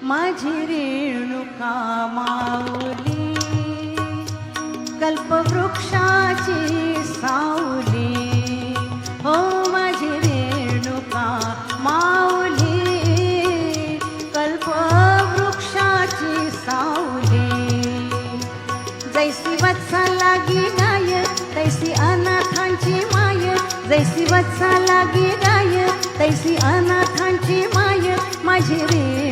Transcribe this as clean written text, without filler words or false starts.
माझी रेणुका माऊली, कल्पवृक्षाची सावली, हो माझी रेणुका माऊली, कल्पवृक्षाची सावली. जैसी वत्सा लागी गाय, तैसी अनाथांची माय, जैसी वत्सा लागी गाय, तैसी अनाथांची माय, माझी रे